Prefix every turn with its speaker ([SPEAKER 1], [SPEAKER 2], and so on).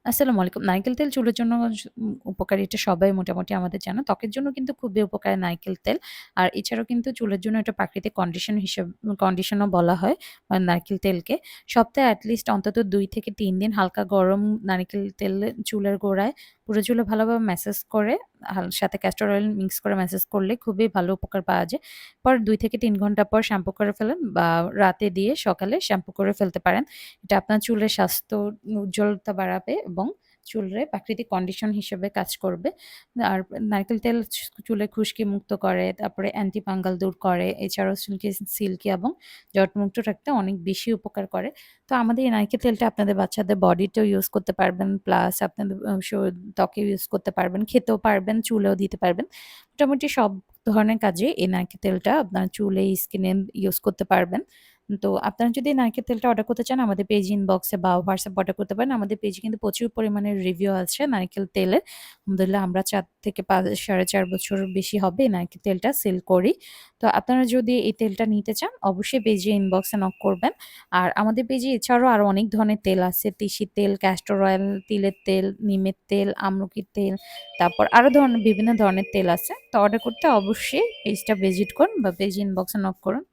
[SPEAKER 1] আসসালামু আলাইকুম। নারকেল তেল চুলের জন্য উপকারী এটা সবাই মোটামুটি আমাদের জানা। ত্বকের জন্য কিন্তু খুবই উপকারী নারকেল তেল। আর এছাড়াও কিন্তু চুলের জন্য এটা প্রাকৃতিক কন্ডিশনও বলা হয় নারকেল তেলকে। সপ্তাহে এটলিস্ট অন্তত ২ থেকে ৩ দিন হালকা গরম নারকেল তেল চুলের গোড়ায় পুরো চুলে ভালোভাবে ম্যাসাজ করে সাথে ক্যাস্টর অয়েল মিক্স করে ম্যাসাজ করলে খুবই ভালো উপকার পাওয়া যায়। পর ২ থেকে ৩ ঘন্টা পর শ্যাম্পু করে ফেলেন বা রাতে দিয়ে সকালে শ্যাম্পু করে ফেলতে পারেন। এটা আপনার চুলের স্বাস্থ্য উজ্জ্বলতা বাড়াবে এবং চুলে প্রাকৃতিক কন্ডিশন হিসেবে কাজ করবে। আর নারকেল তেল চুলে খুশকি মুক্ত করে, তারপরে অ্যান্টি ফাঙ্গাল দূর করে। এছাড়াও সিল্কি এবং জটমুক্ত রাখতে অনেক বেশি উপকার করে। তো আমাদের এই নারকেল তেলটা আপনাদের বাচ্চাদের বডিতেও ইউজ করতে পারবেন, প্লাস আপনাদের ত্বকে ইউজ করতে পারবেন, খেতেও পারবেন, চুলেও দিতে পারবেন। মোটামুটি সব ধরনের কাজে এই নারকেল তেলটা আপনার চুলে, স্কিনে ইউজ করতে পারবেন। তো আপনারা যদি নারকেল তেলটা অর্ডার করতে চান আমাদের পেজ ইনবক্সে বা হোয়াটসঅ্যাপ অর্ডার করতে পারেন। আমাদের পেজে কিন্তু প্রচুর পরিমাণে রিভিউ আছে নারকেল তেলের। আলহামদুলিল্লাহ আমরা ৪ থেকে ৪.৫ বছর বেশি হবে এই নারকেল তেলটা সেল করি। তো আপনারা যদি এই তেলটা নিতে চান অবশ্যই পেজে ইনবক্সে নক করবেন। আর আমাদের পেজে এছাড়াও আরো অনেক ধরনের তেল আছে। তিসির তেল, ক্যাস্টর অয়েল, তিলের তেল, নিমের তেল, আমলকির তেল, তারপর আরো বিভিন্ন ধরনের তেল আছে। তো অর্ডার করতে অবশ্যই পেজটা ভিজিট করুন বা পেজ ইনবক্সে নক করুন।